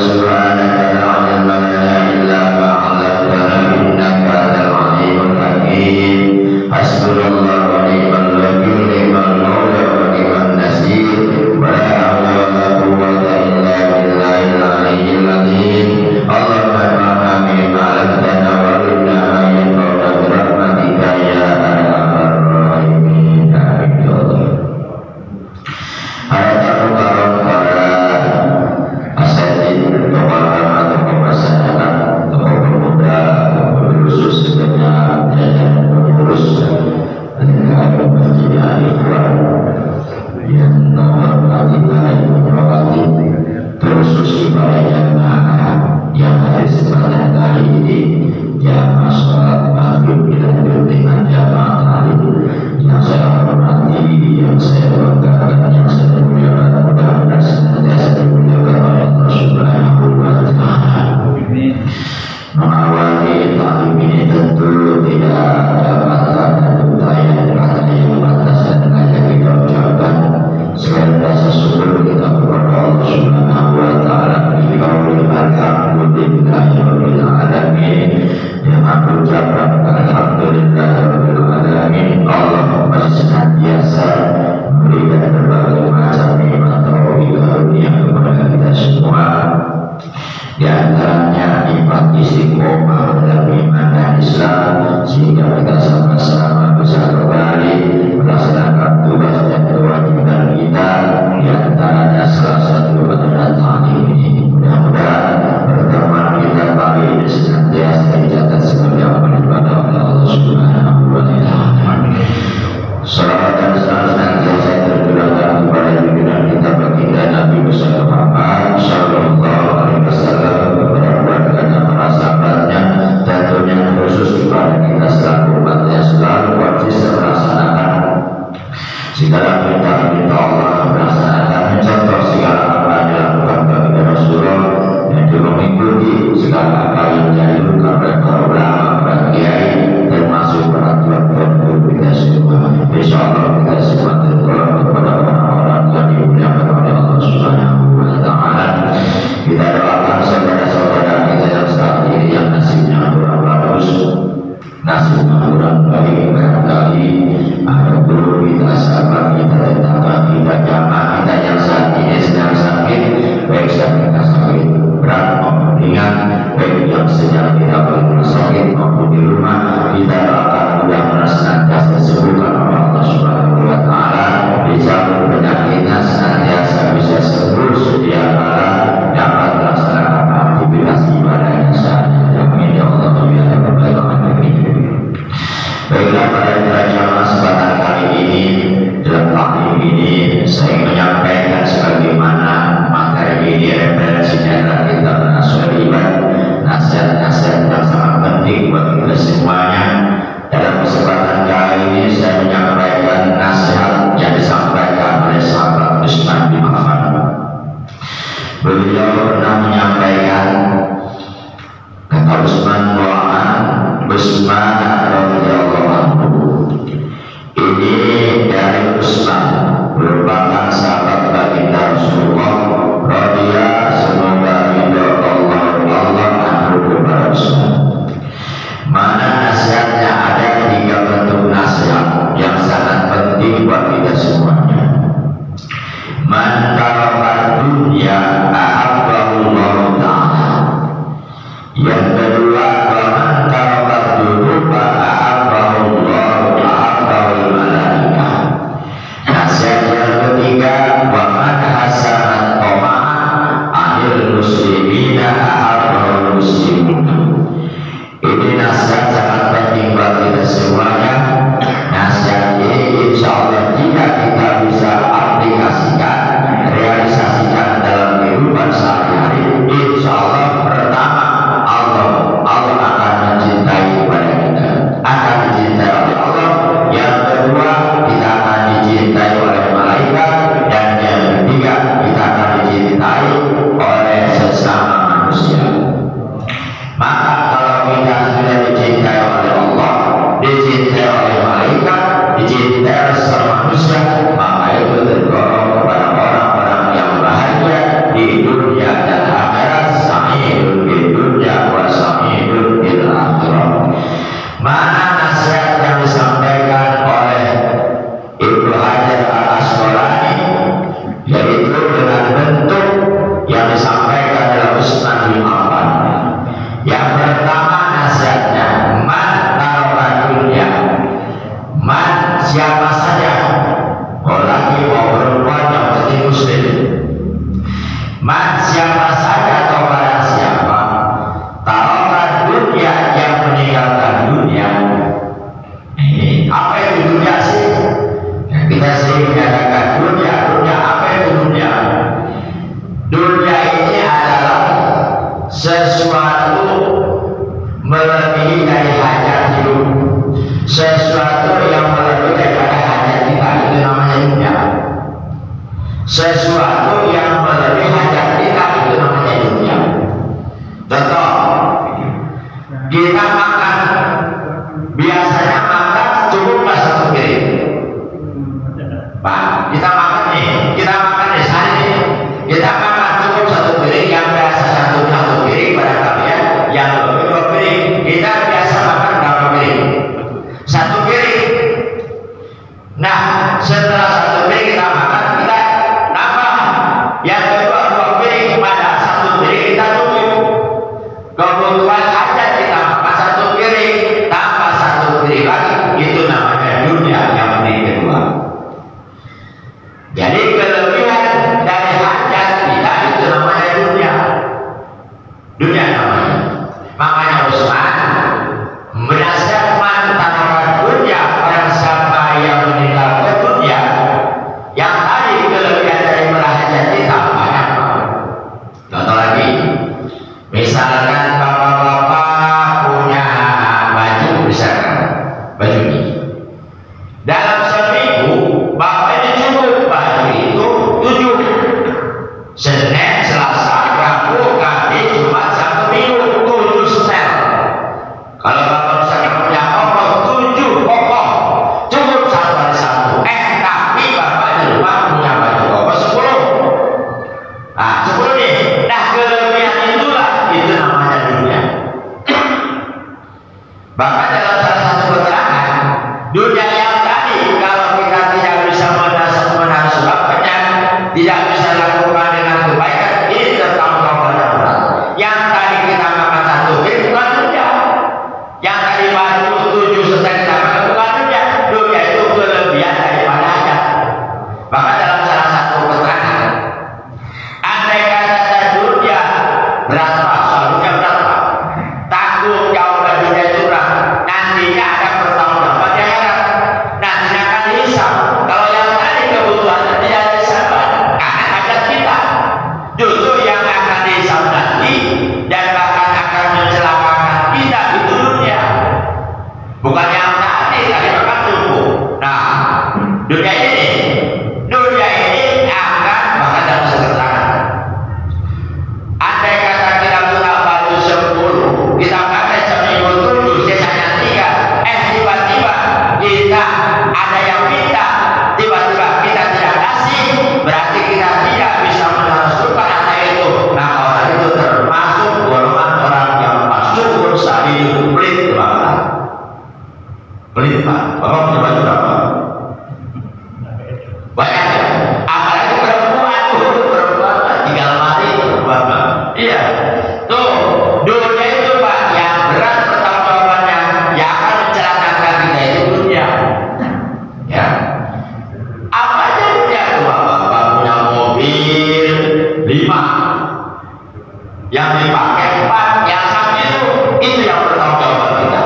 subhanaka la ilma lana illa ma 'allamtana innaka antal alimul hakim. Hasbunallahu wa ni'mal wakil, ni'mal maula wa ni'man nasir. Wa la hawla wa la quwwata illa billahil aliyyil azim. Allahumma fa'alna bima 'allamtana wa 'allimna ma yanfa'una bi rahmatika ya arhamar rahimin. Yang hadis pada kali ini jamaah sholat maghrib dilanjut dengan jamaah tahlil. Yang saya hormati, yang saya banggakan, yang saya muliakan, mudah-mudahan senantiasa dimuliakan oleh Allah Subhanahu wa Ta'ala. Mengawali talim ini tentu tidak ada kata dan kata yang pantas dan layak kita ucapkan. Selain rasa syukur kita kepada Allah Subhanahu wa Ta'ala, alhamdulillahirabbil alamin. Yang aku ucapkan alhamdulillahirabbil alamin. Allah masih senantiasa memberikan berbagai macam nikmat taufik karunia kepada kita semua. Di antaranya nikmat istiqomah dalam iman dan Islam, sehingga kita sama-sama bisa kembali melaksanakan tugas dan kewajiban kita. Di antaranya salah satu adalah talim ini. Mudah-mudahan pertemuan kita kali ini senantiasa dicatat sebagai amal ibadah oleh Allah Subhanahu wa Ta'ala. Salawat dan salam senantiasa tercurahkan kepada junjungan kita baginda Nabi besar Muhammad sallallahu alaihi wasallam, kepada keluarganya, para sahabatnya, tentunya khusus kepada kita selaku umatnya selalu konsisten melaksanakan siapa saja atau barang siapa tarokan dunia, yang meninggalkan dunia. Ini apa itu dunia sih? Ya, kita sering mengatakan dunia apa itu dunia? Dunia ini adalah sesuatu melebihi dari hajat hidup, sesuatu yang melebihi daripada hajat kita, itu namanya dunia. Sesuatu yang melebihi hajat kita, itu namanya dunia. Contoh, kita makan, biasanya makan cukuplah satu piring. Pak, kita makan nih sehari nih, kita makan cukup satu piring, yang biasa satu piring barangkali ya, yang lebih 2 piring. Kita biasa makan berapa piring? 1 piring. Nah, setelah 1 piring kita makan, kita nambah yang kedua 2 piring, pada 1 piring kita cukup. Kebutuhan aja kita makan 1 piring, tambah 1 piring lagi, itu namanya dunia yang piring kedua. Jadi kelebihan dari hajat kita itu namanya dunia. Dunia namanya. Makanya Utsman menasihatkan tentang dunia, orang siapa yang meninggalkan dunia, yang tadi kelebihan dari hajat kita banyak banget. Contoh lagi, misalkan bapak-bapak punya baju, misalkan baju ini, dalam seminggu bapak ini cukup baju itu 7, Senin, Selasa, Rabu, Kamis, Jumat, Sabtu, Minggu, 7 setel. Kalau bapak misalkan punya pokok 7 pokok, cukup 1 hari Sabtu. Tapi bapaknya lupa punya baju pokok 10. Nah, 10 nih. Nah, kelebihan itulah, itu namanya dunia. Bahkan dalam salah satu keterangan, dunia yang tadi, kalau kita tidak bisa menasabahkannya, tidak bisa lakukan dengan kebaikan, ini tertanggung pada berat. Yang tadi kita makan 1 piring bukan dunia. Yang tadi baju 7 setel kita makan bukan dunia. Dunia itu kelebihan daripada hajat. Bahkan dalam salah satu keterangan, andai kata dunia berapa, soalnya berapa, tanggung jawab dunia itu berapa, nantinya ada pertanggungjawaban di akhirat, nantinya akan dihisab. Kalau yang tadi kebutuhannya tidak ada hisaban karena hajat kita, justru yang akan dihisab nanti dan bahkan akan mencelakakan kita itu dunia, bukan yang tadi makan cukup. Nah, dunia ini akan, bahkan dalam keterangan, andai kata kita punya baju 10, kita pakai seminggu 7, sisanya 3, tiba-tiba kita ada yang minta, tiba-tiba kita tidak kasih, berarti kita tidak bisa menasabahkan harta itu. Nah, orang itu termasuk golongan orang yang masuk sadid, pelit banget. Pelit Pak, Bapak punya baju berapa? Banyak ya? Apalagi perempuan tinggal mati perempuan. Iya, tuh dunia itu Pak, yang berat pertanggungjawabannya, yang akan mencelakakan kita itu dunia. Ya, apa aja dunia itu? Bapak punya mobil 5, yang dipakai 4, yang 1 itu yang pertanggungjawaban kita.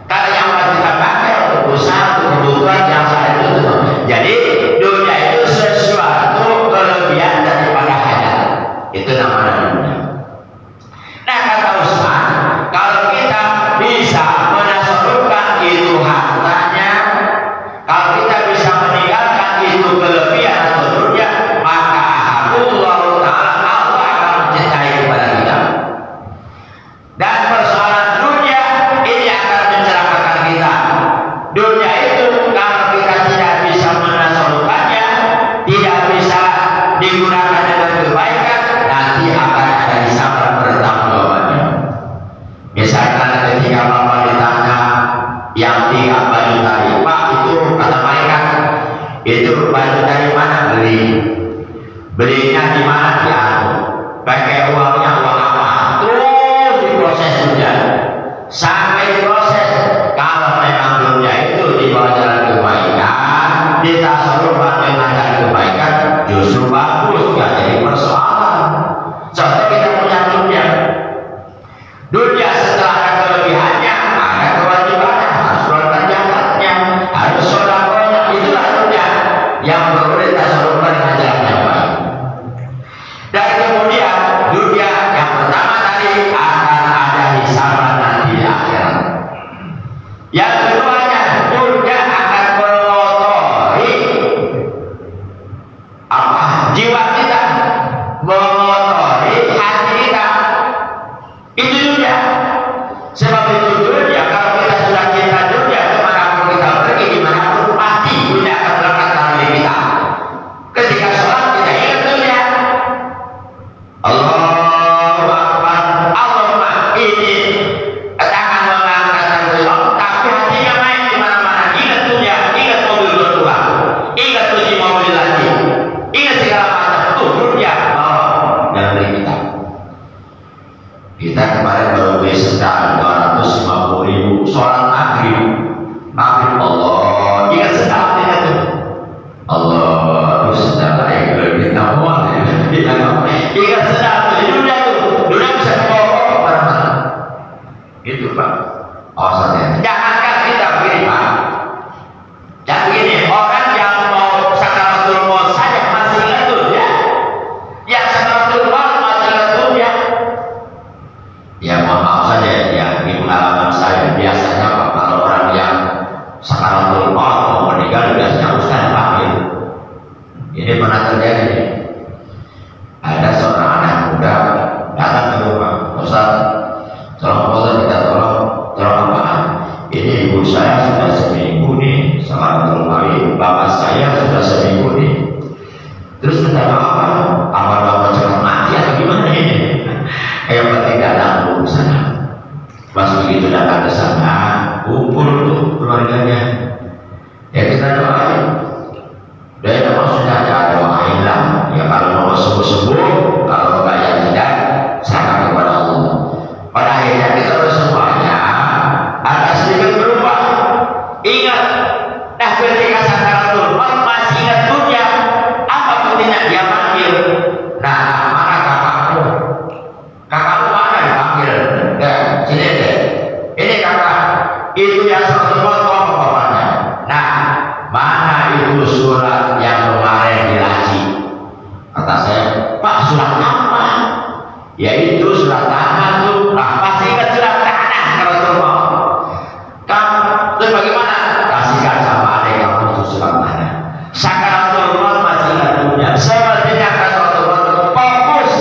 Karena yang kita pakai untuk usaha, untuk kebutuhan yang saat itu. Jadi dunia itu sesuatu kelebihan daripada hajat. Itu namanya dunia. Nah, kata Utsman, kalau kita bisa menasabahkan itu hartanya, kalau kita bisa meninggalkan itu kelebihan atau dunia, maka Allah Ta'ala akan mencintai kepada kita. Dan persoalan dunia ini akan mencelakakan kita. Dunia itu kalau kita tidak bisa menasabahkannya, tidak bisa digunakan dengan kebaikan, nanti akan ada hisaban pertanggungjawabannya. Misalkan ketika Bapak ditanya yang 3 baju tadi, Pak, itu kata mereka, itu baju dari mana? Belinya di mana? Ya, pakai uangnya uang apa? Terus diproses dunia, sampai diproses. Kalau memang dunia itu dibawa jalan kebaikan, ditasarufkan dengan jalan kebaikan, justru bagus, nggak jadi persoalan. mengotori hati kita. Itu dunia. Sebab itu dunia, kalau kita sudah cinta dunia, kemanapun kita pergi, dimanapun pasti dunia akan berangkat dari kita. Ketika sholat kita ingat dunia. Allahu Akbar, Allahumma ini tangan mengangkat tangan, tapi hatinya main di mana-mana. Ingat dunia, ingat mobil berdua, ingat uji mobil lagi, ingat segala macam. Tuh dunia dari kita. Kita kemarin baru beli sedang 250.000 sholat maghrib. Allah, ingat sedang ingat tuh. Allah, sedang lain lebih tahu ya. Ingat sedang tuh di dunia tuh, dunia bisa dibawa kemana-mana. Itu Pak. Awasannya. Jangankan kita begini Pak. Jangan begini, orang yang mau sakaratul maut saja masih ingat tuh ya. Yang sakaratul maut masih ingat tuh ya. Ya mohon maaf saja ya, di pengalaman saya biasanya Pak, kalau orang yang sakaratul maut mau meninggal biasanya Ustaz panggil. Ini pernah terjadi. Ada seorang anak muda datang ke rumah, Ustaz, tolong kita tolong apa? Ini ibu saya sudah seminggu nih sakaratul maut, bapak saya sudah seminggu nih. Terus minta apa? Apa bapak cepat mati atau gimana ini? Yang penting datang dulu ke sana. Pas begitu datang ke sana, kumpul tuh keluarganya. Ya kita doain. Dan maksudnya ya doain lah. Ya kalau mau sembuh, kalau enggak ya tidak, serahkan kepada Allah. Pada akhirnya kita bersemuanya ada sedikit berubah. Ingat, nah ketika sakaratul maut masih ingat dunia. Apa pentingnya dia panggil? Nah, mana kakakmu? Kakakmu mana dipanggil? Enggak, sini deh. Ini kakak, itu yang satu potong bapaknya. Nah, mana itu surat yang kemarin dilaci? Kata saya, Pak, surat apa? Yaitu surat tanah tuh. Nah, pasti ingat surat tanah kalau mau. Kamu, terus bagaimana? Kasihkan sama adik kamu itu surat tanah. Sakaratul maut masih ingat dunia. Sepertinya sakaratul maut fokus.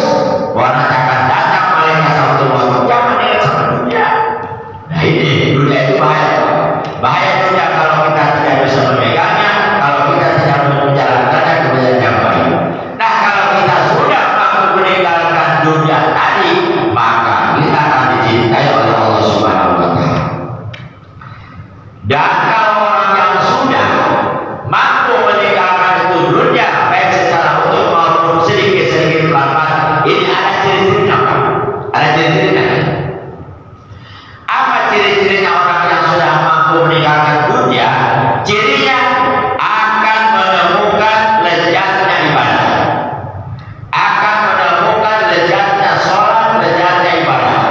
Warna akan datang malaikat sakaratul maut. Jangan ingat sama dunia. Nah ini dunia itu bahaya. Bahaya dunia kalau kita tidak bisa memegangnya, kalau kita tidak menjalankannya kemudian yang baik. Nah kalau kita sudah mampu meninggalkan dunia tadi, maka kita akan dicintai oleh Allah Subhanahu wa Ta'ala. Dan kalau orang yang sudah mampu meninggalkan itu dunia, baik secara utuh maupun sedikit-sedikit pelan-pelan, ini ada ciri-cirinya Pak. Ada ciri-cirinya. Apa ciri-cirinya orang yang sudah mampu meninggalkan dunia? Cirinya akan menemukan lezatnya ibadah, akan menemukan lezatnya sholat, lezatnya ibadah.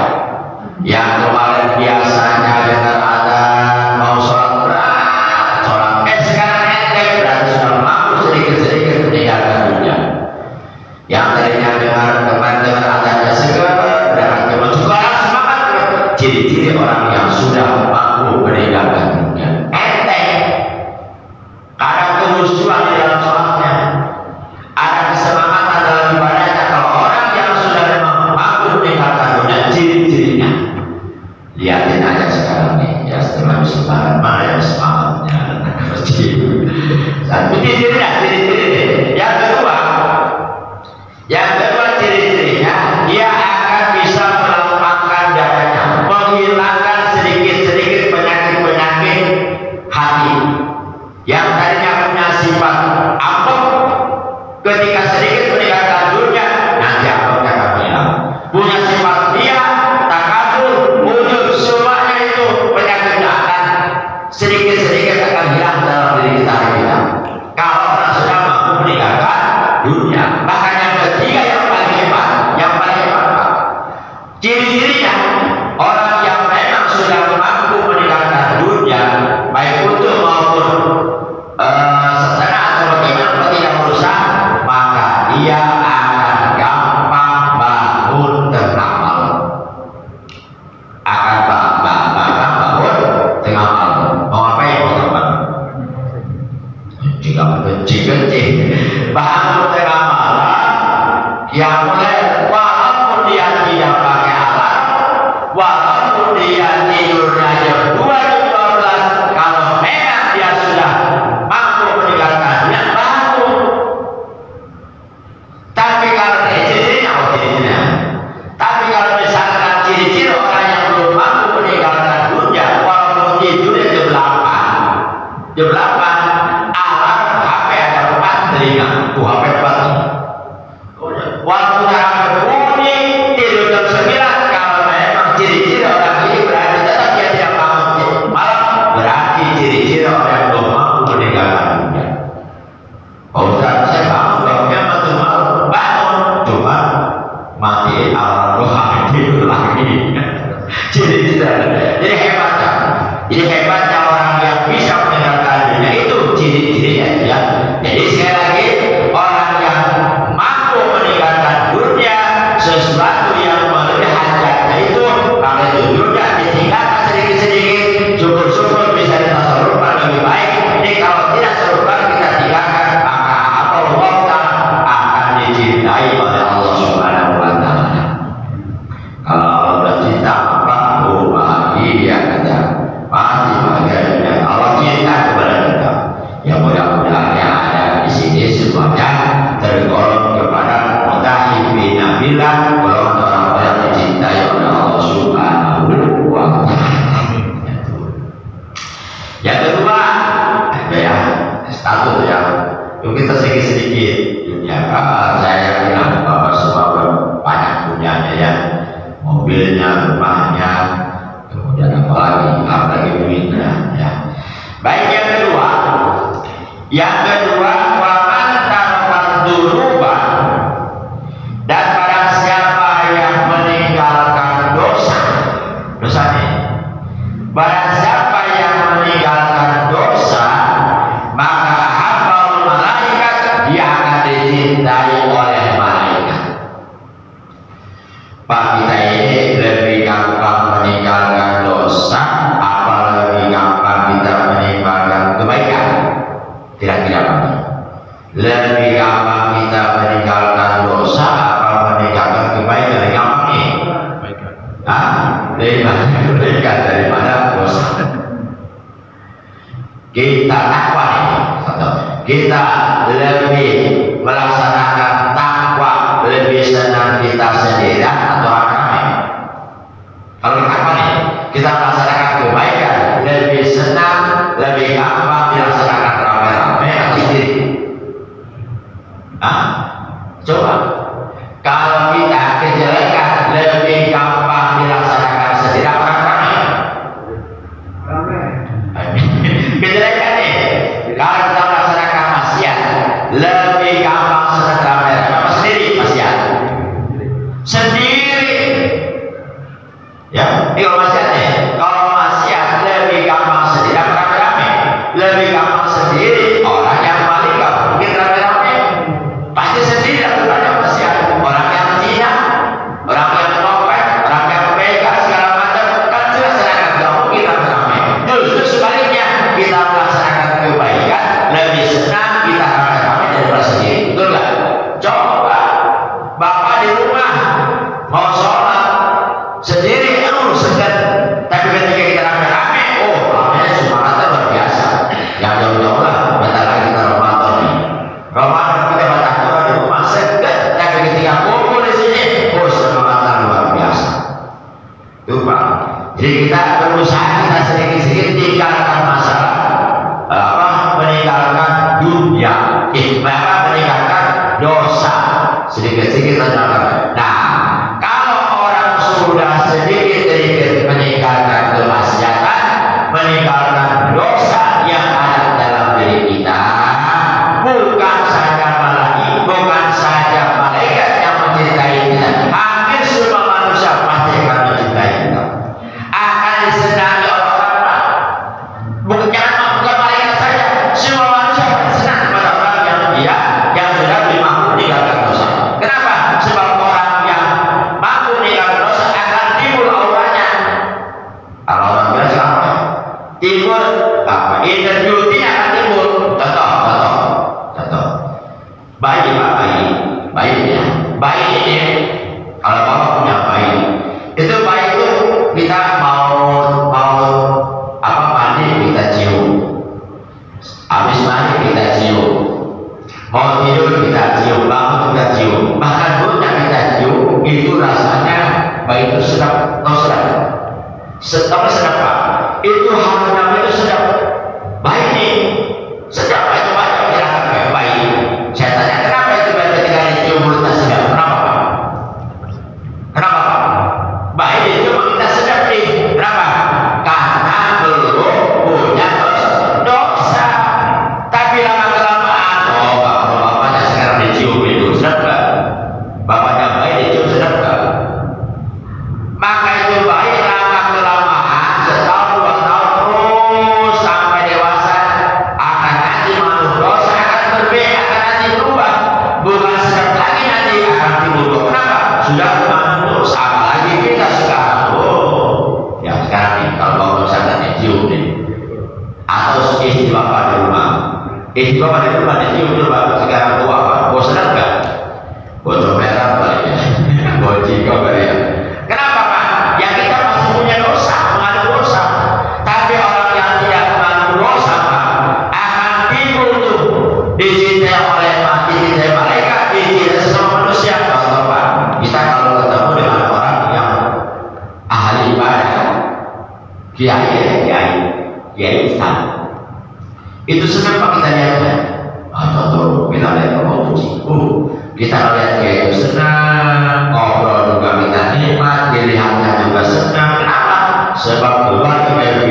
Yang kemarin biasanya dengar adzan mau sholat berat, sholat sekarang enteng, berarti sudah mampu sedikit-sedikit meninggalkan dunia. Yang tadinya dengar kemarin dengar adzannya segar, berangkat ke masjid walaupun dia tidurnya jam 2 jam 12, kalau memang dia sudah mampu meninggalkan dunia, bangun. Tapi kalau ciri-cirinya, tapi kalau misalkan ciri-ciri orang yang belum mampu meninggalkan dunia, walaupun tidurnya jam 8, alarm HP ada 4 telinga, tuh HP 4. Waktu HP bunyi tidur jam 9, kalau memang ciri-ciri orang ini berarti tetap dia tidak bangun malam, berarti ciri-ciri orang yang belum mampu meninggalkan dunia. Oh, saya bangun, bangun, cuma mati alarm doang, tidur lagi. Jadi hebatnya orang yang bisa meninggalkan dunia itu ciri-cirinya ya. Jadi sekali lagi, orang yang mampu meninggalkan dunia, sesuatu yang melebihi hajatnya itu, kalau itu dunia ditinggalkan sedikit-sedikit, syukur-syukur bisa ditasarufkan lebih baik. Jadi kalau tidak serupa kita tinggalkan, maka Allah Ta'ala akan dicintai oleh Allah Subhanahu wa Ta'ala. Kalau Allah sudah cinta, maka bahagia saja, pasti bahagia dunia. Allah cinta kepada kita. Ya mudah-mudahan yang ada di sini semuanya tergolong kepada mutahibina billah, golongan orang-orang yang dicintai oleh Allah Subhanahu wa Ta'ala. Yang kedua, ya status ya. Yuk kita sedikit-sedikit dunia. Saya bilang bahwa semua banyak punyanya ya, mobilnya, rumahnya, kemudian apalagi duitnya ya. Baik, yang kedua waman tarokal dunuba, dan barang siapa yang meninggalkan dosa nih, barang siapa yang meninggalkan dosa, maka hafal malaikat, dia akan dicintai oleh malaikat. Pak, kita ini lebih gampang meninggalkan dosa apa lebih gampang kita meninggalkan kebaikan? Kira-kira apa? Lebih gampang kita meninggalkan dosa apa meninggalkan kebaikan? Lebih gampang nih? Lebih banyak kebaikan daripada dosa. Kita takwa nih, kita lebih melaksanakan takwa, lebih senang kita sendiri atau ramai. Kalau takwa nih, kita melaksanakan kebaikan lebih senang, lebih gampang dilaksanakan ramai-ramai atau sendiri? Coba, kalau kita kejelekan lebih gampang dilaksanakan sendiri atau ramai? Kejelekan nih, kalau kita melaksanakan maksiat lebih gampang senang ramai-ramai apa sendiri maksiat? Sendiri. Ya, kalau maksiat nih, kalau maksiat lebih gampang sendiri apa ramai-ramai? Lebih gampang sendiri. Orang yang paling gak mungkin ramai-ramai, pasti sendiri lakukannya maksiat. Orang yang zina, orang yang nyopet, orang yang begal segala macam, kan jelas gak mungkin ramai-ramai. Justru sebaliknya, kita melaksanakan kebaikan lebih senang kita ramai-ramai daripada sendiri. Betul gak? Coba bapak di rumah mau sholat sendiri, segan. Tapi ketika kita rame-rame, ramenya semangatnya luar biasa. Yang jauh-jauh lah, bentar lagi kita Ramadan nih. Ramadan kita baca Quran di rumah segan. Tapi ketika kumpul di sini, semangatnya luar biasa. Itu Pak. Jadi kita berusaha kita sedikit-sedikit tinggalkan masalah meninggalkan dunia, meninggalkan dosa. Sedikit-sedikit tinggalkan. Nah, kalau orang sudah sedikit-sedikit meninggalkan kemaksiatan, meninggalkan dosa yang ada dalam diri kita, bukan saja malaikat yang mencintai kita, hampir semua manusia pasti akan mencintai kita, akan disenangi orang-orang. Bukan malaikat saja, semua manusia akan senang kepada orang yang sudah mampu meninggalkan dosa. Kenapa? Sebab orang yang mampu meninggalkan dosa akan timbul auranya. Kalau orang biasa apa? Timbul apa? Interview bayi itu sedap, tahu sedap? Sedap Pak. Itu harga itu sedap. Bayi ini sedap banyak silahkan bayi. Saya tanya kenapa itu bayi ketika dicium mulutnya sedap? Kenapa Pak? Kenapa Pak? Bayi dicium mulutnya sedap nih. Kenapa? Karena belum punya dosa. Tapi lama kelamaan, oh bapaknya sekarang dicium itu sedap gak? Bapaknya bayi dicium sedap gak? Maka itu bayi lama kelamaan setahun 2 tahun terus sampai dewasa akan nanti makhluk dosa akan berbeda, akan nanti berubah, bukan sedap lagi, nanti akan timbul. Kenapa? Sudah makhluk dosa. Apalagi kita sekarang, ya sekarang nih kalau mau dosa kan dicium nih, atau istri bapak di rumah, dicium dulu Pak. Sekarang tua Pak, bos sedap gak? Bocor merah kali ya, bociko kali ya. Kenapa Pak? Ya kita masih punya dosa, mengandung dosa. Tapi orang yang tidak mengandung dosa Pak akan timbul tuh dicintai oleh dicintai mereka, dicintai sesama manusia. Contoh Pak, kita kalau ketemu dengan orang yang ahli ibadah, kiai ustaz, itu senang Pak kita lihatnya. Contoh kita lihat mau puji, kita lihat kiai itu senang, ngobrol juga kita nikmat, dilihatnya juga senang. Kenapa? Sebab keluar ide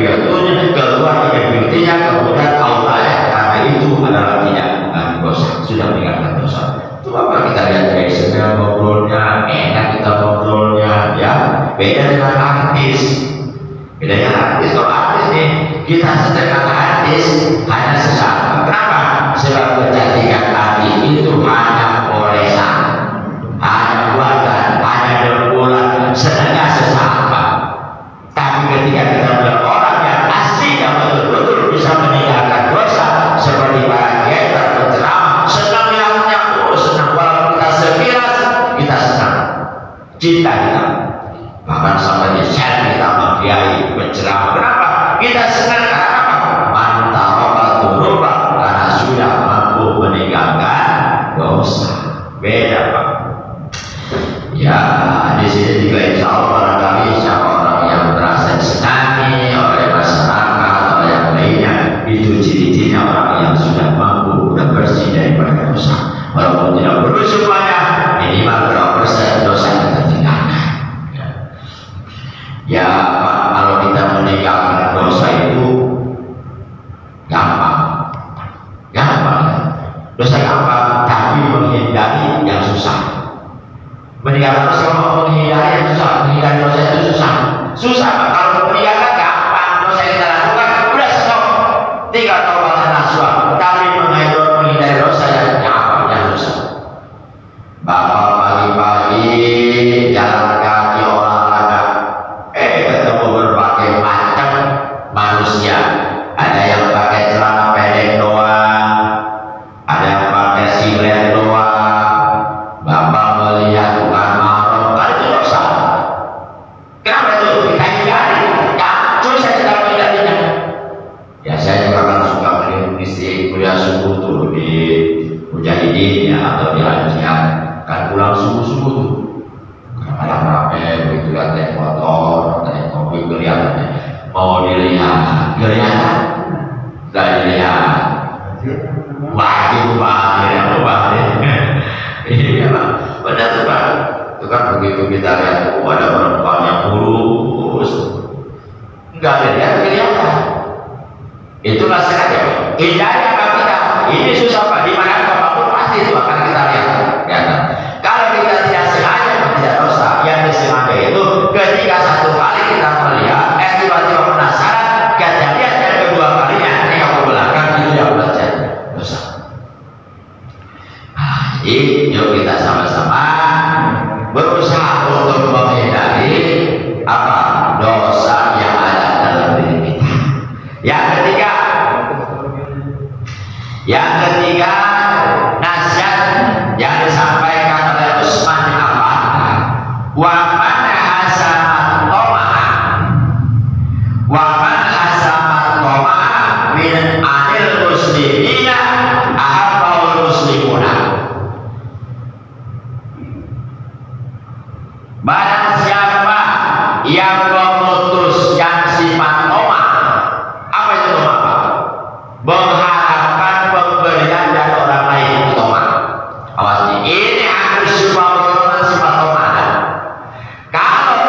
beauty-nya, kemudian auranya, karena itu adalah tidak dosa, sudah meninggalkan dosa. Itu apa kita lihat kiai senang ngobrolnya, enak kita ngobrolnya, ya. Beda dengan artis. Bedanya artis, kalau artis nih kita sedang artis hanya sesaat. Kenapa? Sebab kecantikan artis itu hanya olesan, hanya buatan, hanya dengkulan, senangnya sesaat Pak. Tapi ketika kita melihat orang yang asli yang betul-betul bisa meninggalkan dosa, seperti para kiai berceramah, senang lihatnya, senang walaupun kita sekilas, kita senang, cinta kita. Bahkan sampai di share kita sama kiai berceramah. Kenapa? Kita senang karena apa? Mantaroka turubah, karena sudah mampu meninggalkan dosa. Beda Pak. Ya di sini juga insya Allah barangkali siapa orang yang merasa disenangi oleh masyarakat atau yang lainnya, itu ciri-cirinya orang yang sudah mampu dan bersih daripada dosa. Walaupun tidak perlu semuanya, minimal berapa persen dosa yang tertinggalkan. Ya Pak, kalau kita meninggalkan dosa itu gampang. Dosa gampang, tapi menghindari yang susah. Meninggalkan dosa, kalau menghindari yang susah, menghindari dosa itu susah Pak. Kalau meninggalkan gampang, dosa yang kita lakukan udah stop, tinggal taubat dan nasuha. Tapi menghindari dosa yang susah. Bapak pagi-pagi jalan kaki olahraga, ketemu berbagai macam manusia. Ada yang pakai celana pendek doang, ada yang pakai silet doang. Bapak melihat bukan mahram, itu dosa. Kenapa itu? Dihindari. Kacau saya tidak menghindarinya. Ya saya juga kan suka mengisi kuliah subuh tuh di Mujahidin ya, atau di Hajian. Kan pulang subuh-subuh tuh. Rame-rame begitu lihat naik motor, naik mobil, kelihatannya mau dilihat, kelihatan nggak dilihat, wajib banget yang iya Pak, benar tuh Pak. Itu kan begitu kita lihat, ada perempuan yang mulus, nggak dilihat, kelihatan. Itulah sengaja hindari apa kita. Ini susah Pak, dimana apapun pasti itu akan kita lihat. Kalau kita tidak sengaja, tidak dosa. Yang disengaja itu ketika satu kali kita melihat, tiba-tiba penasaran, kita lihat yang kedua kalinya, tengok ke belakang, itu yang belajar dosa. Jadi yuk kita sama-sama berusaha untuk menghindari apa? Dosa yang ada dalam diri kita. Yang ketiga nasihat yang disampaikan oleh Utsman bin Affan, wa man hasama toma'a min anil muslimina ahabbul muslimuna. Barang siapa yang memutus yang sifat toma. Apa itu toma? Mengharapkan pemberian dari orang lain. Toma. Awas ini harus semua golongan sifat toma. Kalau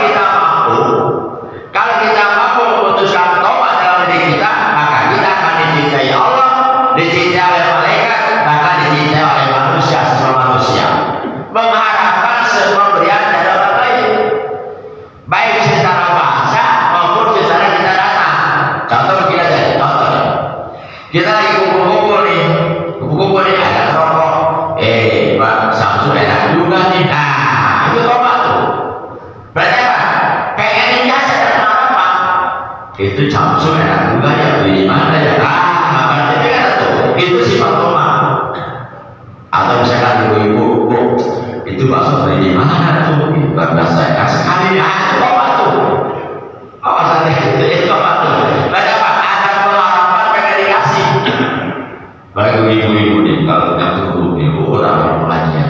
kita mampu memutuskan toma dalam diri kita, maka kita akan dicintai Allah, dicintai oleh malaikat, bahkan dicintai oleh manusia, semua manusia. Mengharapkan semua pemberian dari orang lain, baik secara bahasa maupun secara kita datang. Contoh kita jadi contoh, kita lagi kumpul-kumpul nih, ada rokok, Pak Samsul enak juga nih, nah itu tobat tuh. Berarti apa? Pengen jasa dan apa? Itu Samsul enak juga ya, beli mana ya? Berarti kan itu sifat tobat. Atau misalkan ibu-ibu, itu bakso beli di mana tuh? Bangga saya sekali ya, itu tobat tuh. Awasannya itu tobat tuh. Berarti apa? Ada pengharapan pengen dikasih. Bagi ibu-ibu nih, kalau punya tubuh ibu orang pengajian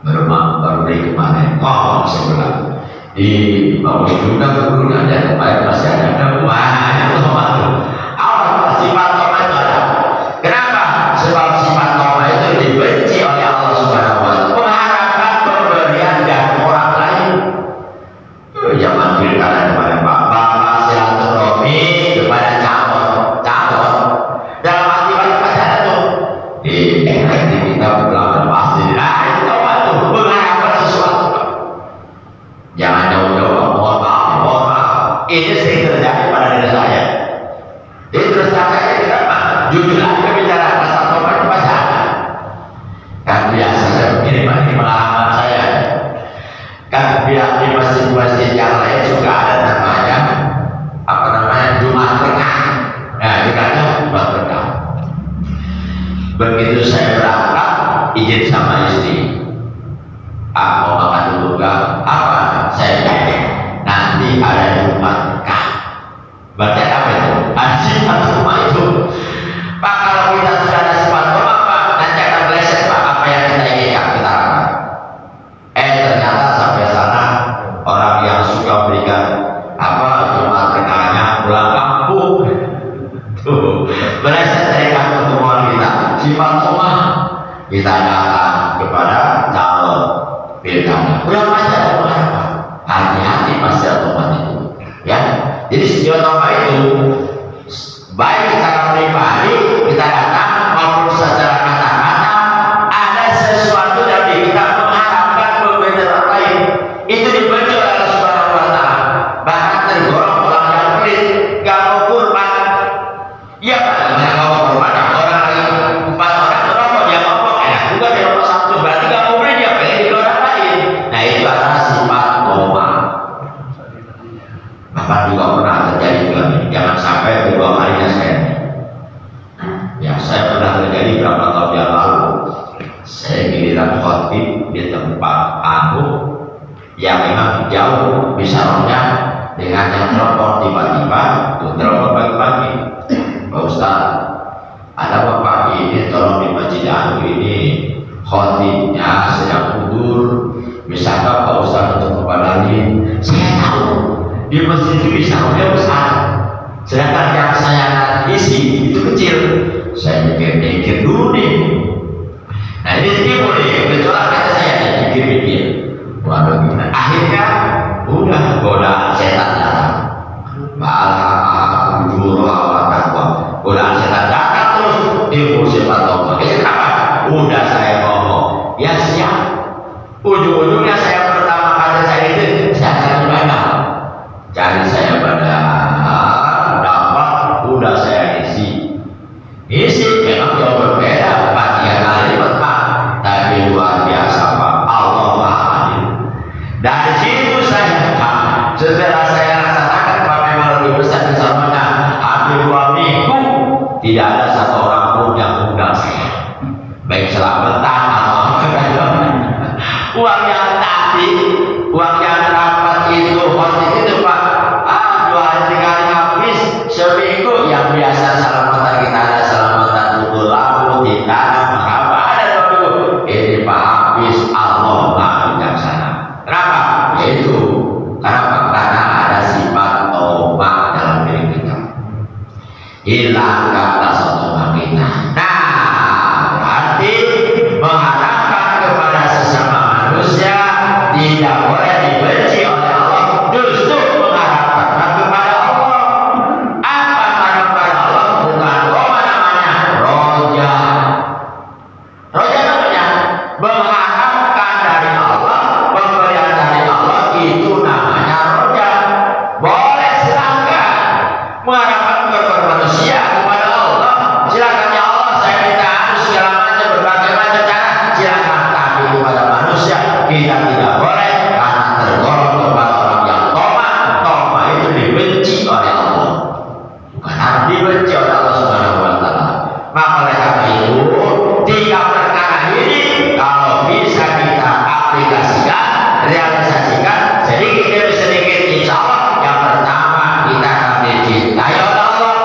baru dari kemarin, sebulan di bawah juga gurunya ada kemarin masih ada wah itu tobat tuh. Awal sifat tobat itu ada. Kenapa? Sebab sifat tobat itu dibenci oleh Allah Subhanahu wa Ta'ala. Mengharapkan pemberian dari orang lain. Zaman pilkada kemarin bapak silaturahmi kepada calon. Dalam hati pacaran tuh. Nanti kita pulang pasti. Nah itu tobat tuh. Mengharapkan sesuatu. Jangan jauh-jauh. Mohon maaf. Ini sering terjadi pada diri saya. Jadi terus saya kenapa? Jujur aja bicara pasal tobat itu pasti ada. Kan biasa saya begini pengalaman saya. Kan biar di masjid-masjid yang lain juga ada namanya Jumat Tengah. Nah dikatakan Jumat Tengah. Begitu saya berangkat izin sama istri, mau makan dulu gak? Apa? Saya pengen nanti ada Jumat Tengah. Berarti apa itu? Sifat toma itu. Pak, kalau kita sudah ada sifat toma, Pak, nanti akan meleset Pak apa yang kita inginkan kita lakukan. Ternyata sampai sana orang yang suka berikan Jumat Tengahnya pulang kampung. Tuh, meleset dari pertemuan kita. Sifat toma kita datang kepada calon pilkada. Pulang aja apa? Hati-hati pasti tomat itu. Ya, jadi sifat toma itu baik secara pribadi kita datang maupun secara kata-kata ada sesuatu dari kita mengharapkan pemberian orang lain. Itu dibenci oleh Allah Subhanahu wa Ta'ala. Bahkan tergolong orang yang pelit, gak mau kurban. Iya Pak, gak mau kurban. Orang lagi 4 orang merokok, dia ngomong enak juga dia nomor 1. Berarti gak mau beli, dia pengen di orang lain. Nah itu adalah sifat toma. Bapak juga pernah terjadi juga nih. Jangan sampai kedua kalinya saya pernah terjadi berapa tahun yang lalu. Saya giliran khotib di tempat yang memang jauh misalnya dengan yang telepon tiba-tiba tuh telepon pagi-pagi, Pak Ustaz ada bapak ini tolong di masjid ini khotibnya sedang tidur, bisakah Pak Ustaz untuk kembali? Saya tahu di masjid itu bisa besar, sedangkan yang saya isi itu kecil. Saya mikir dulu nih. Nah ini timbul nih, kecuali kata saya mikir. Waduh gimana? Akhirnya udah godaan setan datang. Malah jujur lawan takwa. Godaan setan datang terus timbul sifat toma. Kenapa? Udah saya ngomong, ya siap. Ujung-ujungnya saya pertama kali saya itu saya cari mana? Cari saya pada dapat, udah saya isi memang jauh berbeda bagian kalimat Pak, tapi luar biasa Pak. Allah Maha Adil. Dari situ saya setelah saya rasakan Pak memang lebih besar bersamanya hampir 2 minggu tidak ada satu orang pun yang undang saya, baik selamatan atau uang yang tadi, uang yang dapat itu waktu itu Pak 2 hari 3 hari habis seminggu. Yang biasa selamatan kita ada selamatan tubuh lalu ditanam apa ada dulu. Ini Pak habis. Allah Maha Bijaksana. Kenapa? Yaitu karena realisasikan sedikit demi sedikit, insya Allah yang pertama kita akan dicintai oleh Allah.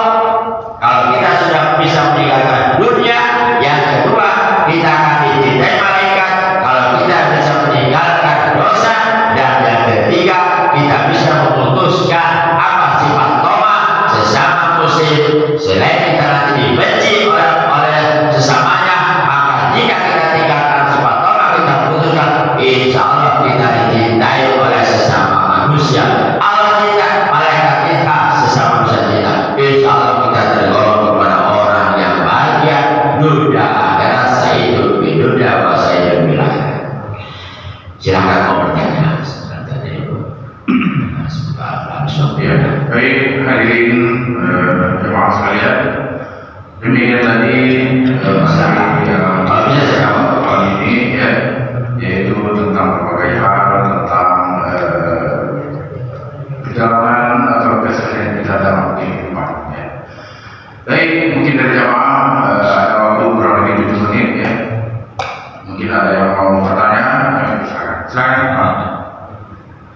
Kalau kita sudah bisa meninggalkan dunia, yang kedua kita akan dicintai malaikat. Kalau kita bisa meninggalkan dosa, dan yang ketiga kita bisa memutuskan apa sifat toma sesama muslim. Selain kita nanti dibenci oleh sesamanya, maka jika kita tinggalkan sifat toma, kita putuskan, insya Allah kita dicintai oleh sesama manusia. Allah cinta, malaikat cinta, sesama manusia cinta. Insya Allah kita tergolong kepada orang yang bahagia dunia akhirat, sayyidul fi dunya wa sayyidul fil akhirat. Silakan mau bertanya. Ya, baik hadirin jemaah sekalian, demikian tadi yang kali ini ya, yaitu tentang berbagai hal tentang perjalanan atau keseharian kita dalam kehidupan. Ya. Baik, mungkin dari jemaah ada waktu kurang lebih 7 menit ya. Mungkin ada yang mau bertanya, silakan.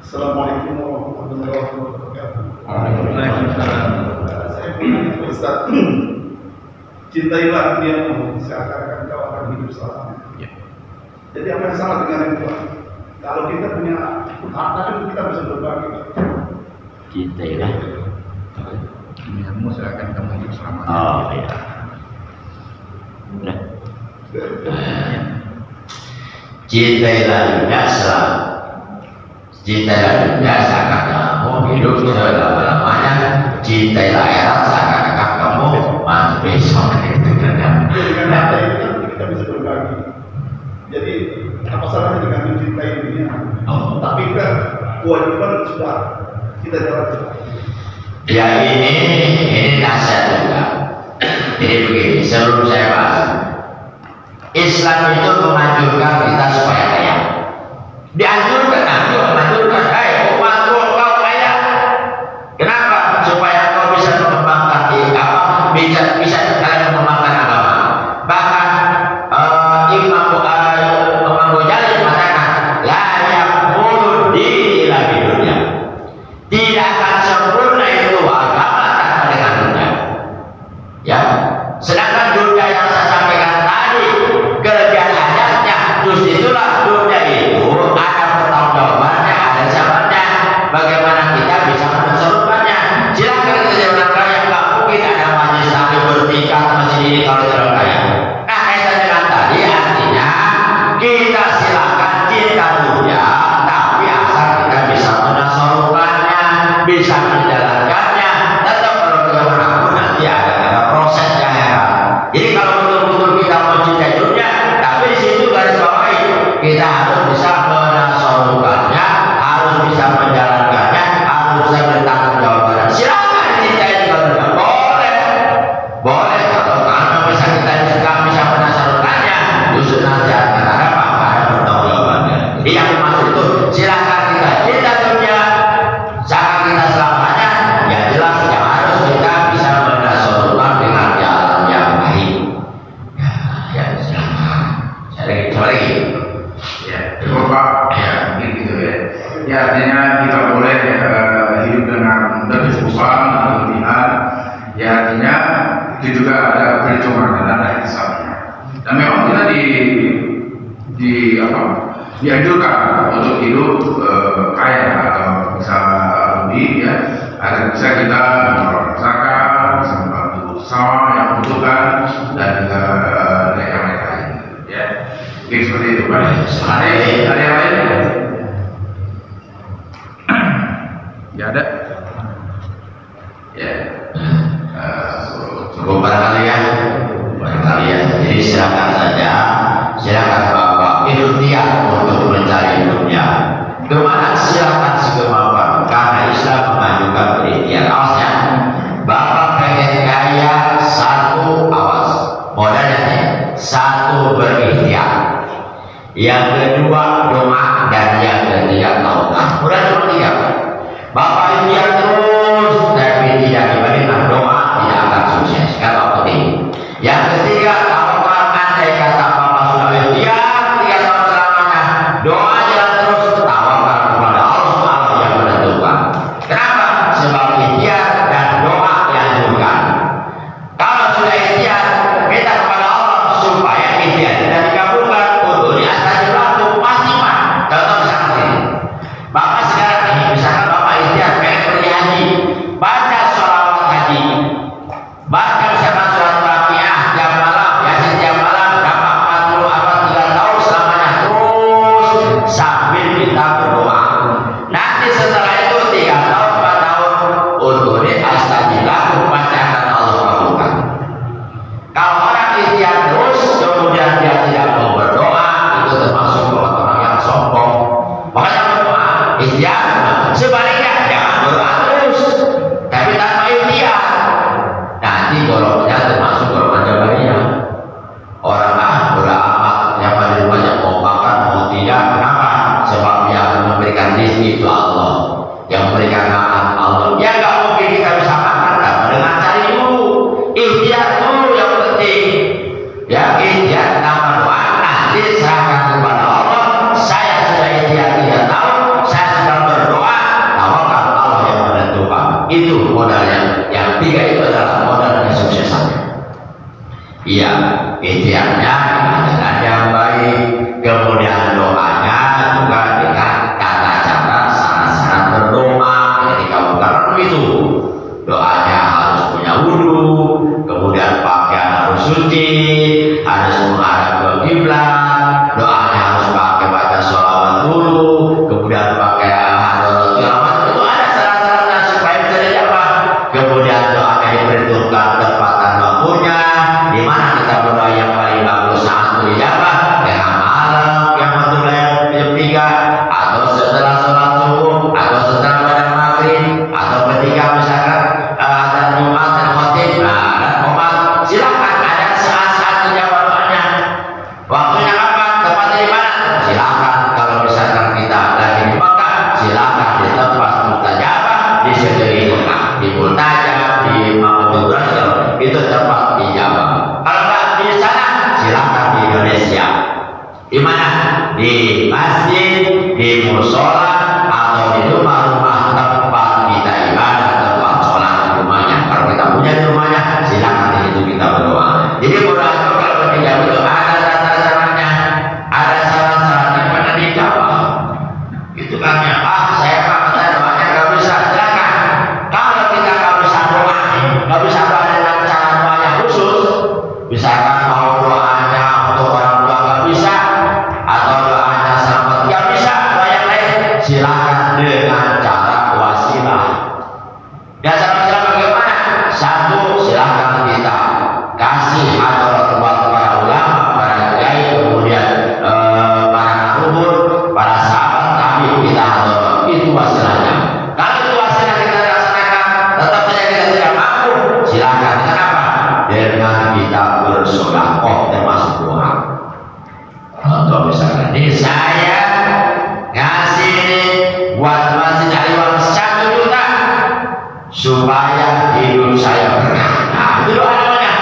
Assalamualaikum warahmatullahi wabarakatuh. Saya punya Ustaz, cintailah duniamu seakan-akan kau akan hidup selamanya. Jadi apa yang salah dengan itu? Kalau kita punya harta itu kita bisa berbagi. Cintailah Duniamu seakan kamu hidup selamanya. oh iya. Nah. Cintailah dunia selama. Cintailah dunia seakan kamu hidup selama-lamanya. Cintailah akhirat seakan kamu mati besok. Dengan harta itu kan kita bisa berbagi. Jadi apa salahnya dengan mencintai dunia? Oh. Tapi kan kewajiban sudah kita jalankan. Ya ini nasihat juga. Jadi begini, sebelum saya bahas, Islam itu menganjurkan kita supaya kaya. Dianjurkan, kau kaya. Kenapa? Supaya kau bisa mengembangkan bisa kalian mengembangkan agama. Bahkan Imam Ghazali mengatakan, la yakmulu illa bidunya. Tidak akan sempurna itu agama tanpa dengan dunia. Ya, sedangkan dunia yang saya sampaikan tadi, kelebihan hajatnya, justru itulah dunia itu ada pertanggungjawabannya, ada zamannya. Bagaimana kita bisa menasarufkannya? Silakan kita jangan kaya, nggak mungkin ada majelis taklim bertingkat masjid ini kalau tidak kaya. Nah, kaitan dengan tadi artinya kita silakan cinta dunia, tapi asal kita bisa menasarufkannya, bisa menjalankannya. Tetap kalau bagaimanapun nanti ada prosesnya ya. Jadi kalau betul-betul kita mau cinta dunia, tapi di situ garis bawahi kita harus bisa menasarufkannya, harus bisa menjalankannya, harus bisa bertanggung jawab. Silakan cintai juga dunia, boleh kalau bisa kita bisa menasarufkannya, justru nanti akan ada pertanggung jawabannya. Jadi yang dimaksud itu silakan kita cinta dunia, jangan kita selamanya. Ya jelas yang harus kita bisa menasarufkan dengan jalan yang baik. Ya silakan. Coba lagi. Ya, cukup Pak. Ya, gitu ya. Ya, artinya kita boleh hidup dengan berkecukupan, berlebihan. Ya, artinya itu juga ada perhitungan dan ada hisabnya. Dan memang kita dianjurkan untuk hidup kaya atau bisa lebih ya, agar bisa kita mengelola zakat, bisa membantu sesama yang membutuhkan dan juga mereka lain. Ya, mungkin seperti itu Pak. Ada yang lain? Ya ada. Ya. Cukup barangkali ya. Jadi silakan saja, silakan bapak ikhtiar untuk mencari dunia. Kemana silakan sekemauan, karena Islam mengajukan berikhtiar. Awas ya, bapak pengen kaya, satu awas, modalnya nih, satu berikhtiar, yang kedua doa, dan yang ketiga taubat. Udah cuma 3. Bapak ikhtiar terus, tapi tidak dibandingkan doa, tidak akan sukses. Kalau penting. Yang ketiga taubat, andai kata bapak sudah ikhtiar 3 tahun selamanya, doa jalan terus, tawakal Nanti setelah itu 3 tahun 4 tahun udhuri astajibah pasti akan Allah kabulkan. Kalau orang ikhtiar terus kemudian dia tidak mau berdoa, itu termasuk orang yang sombong. Makanya berdoa ikhtiar. Sebaliknya jangan berdoa terus tapi tanpa ikhtiar, nanti golongannya termasuk golongan jabariyah. Orang beramal yang pada rumahnya mau makan mau tidak, kenapa? Sebab yang memberikan rezeki itu Allah, yang memberikan makan Allah. Ya nggak mungkin kita bisa makan tanpa dengan cari dulu, ikhtiar dulu yang penting. Ya ikhtiar tanpa doa nanti serahkan kepada Allah. Saya sudah ikhtiar 3 tahun, saya sedang berdoa, tawakal Allah yang menentukan. Itu modalnya. Yang 3 itu adalah modal kesuksesannya. Iya, ikhtiarnya dengan yang baik, kemudian doanya juga dengan tata cara syarat-syarat berdoa yang dikabulkan itu. Doanya harus punya wudhu, kemudian pakaian harus suci, harus menghadap ke kiblat, doanya harus pakai baca sholawat dulu, kemudian pakai hadarat sholawat, itu ada syarat-syaratnya supaya bisa dijawab. Kemudian doanya diperhitungkan tepatan waktunya, di mana kita berdoa yang paling bagus saat dijawab, dengan malam yang waktu jam 3 atau setelah sholat subuh atau setelah pada maghrib atau ketika misalkan ada Jumat dan khotib, dan umat silakan ada saat-saat dijawab doanya. Waktunya kapan? Tempatnya di mana? Silakan. Kalau misalkan kita lagi di Mekah, silakan di tempat mustajabah di segeri Mekah, di Multajab, di Mahmudul Rasul, itu tempat dijawab. Kalau nggak di sana, silakan di Indonesia. Di mana? Di masjid, di musola, atau di rumah-rumah tempat kita ibadah, tempat sholat di rumahnya. Kalau kita punya di rumahnya, silakan di situ kita berdoa. Jadi berdoa itu kalau dijawab itu ada syarat-syaratnya, ada syarat-syaratnya pada dijawab. Itu kan ya, saya paksa doanya nggak bisa, silakan. Kalau kita nggak bisa doa, nggak bisa doa dengan cara doanya khusus, misalkan mau doanya untuk orang tua nggak bisa, atau doanya selamat nggak bisa, doa yang lain silakan dengan cara wasilah. Ya cara wasilah bagaimana? Satu, silakan kita kasih atau buat para ulama, para kiai, kemudian para naruhun, para sahabat, tapi kita atau itu wasilahnya. Kalau itu wasilah kita laksanakan, tetap saja kita tidak mampu, silakan. Kenapa? Dengan kita bersedekah termasuk doa. Contoh misalkan ini saya ngasih ini buat masjid Aliwal 1 juta supaya hidup saya berkah. Nah itu doa namanya.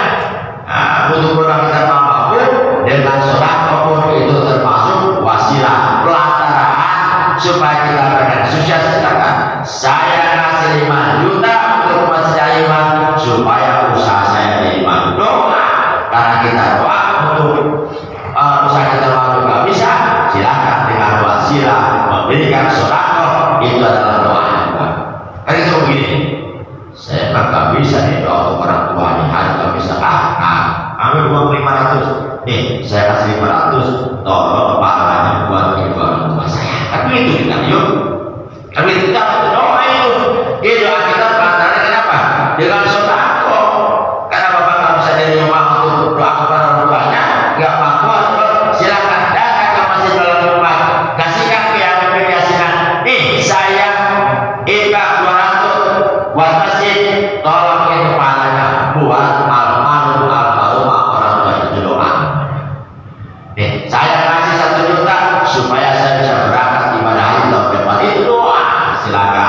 Nah, untuk orang kita mampu dengan sedekah pun itu termasuk wasilah pelantaraan supaya kita berkah. Sukses silakan. Saya ngasih 5 juta untuk masjid Aliwal supaya usaha saya diterima. Doa karena kita doa untuk usaha kita mampu nggak bisa, silakan dengan wasilah memberikan sedekah, itu adalah doa. Kan itu begini, saya nggak bisa nih doa untuk orang tua nih, harus nggak bisa. Ambil uang 500, nih saya kasih 500, tolong pahalanya buat ibu orang tua saya. Tapi itu kita yuk, tapi kita doa itu, doa kita pelantaran kenapa? Dengan sedekah. Karena bapak nggak bisa dari rumah untuk doa kepada orang tuanya, nggak mampu, silakan datang ke masjid dalam rumah, kasihkan ke yang membiasakan. Nih saya infak 200 buat masjid, tolong itu pahalanya buat almarhum orang tua itu doa. Nih saya kasih 1 juta supaya saya bisa berangkat ibadah tahun depan, itu doa. Silakan.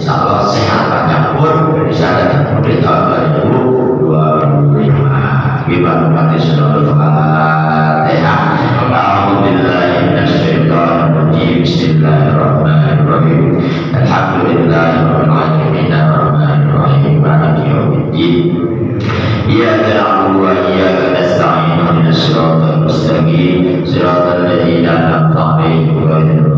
insyaallah sehat panjang umur bisa datang di tahun 2025. Gimana mati sunnah Al-Fatihah. A'udzubillahi minasyaitonir rajim. Bismillahirrahmanirrahim. Alhamdulillahirabbil alamin arrahmanir rahim maliki yaumiddin. Iyyaka na'budu wa iyyaka nasta'in ihdinas siratal mustaqim siratal ladzina an'amta 'alaihim ghairil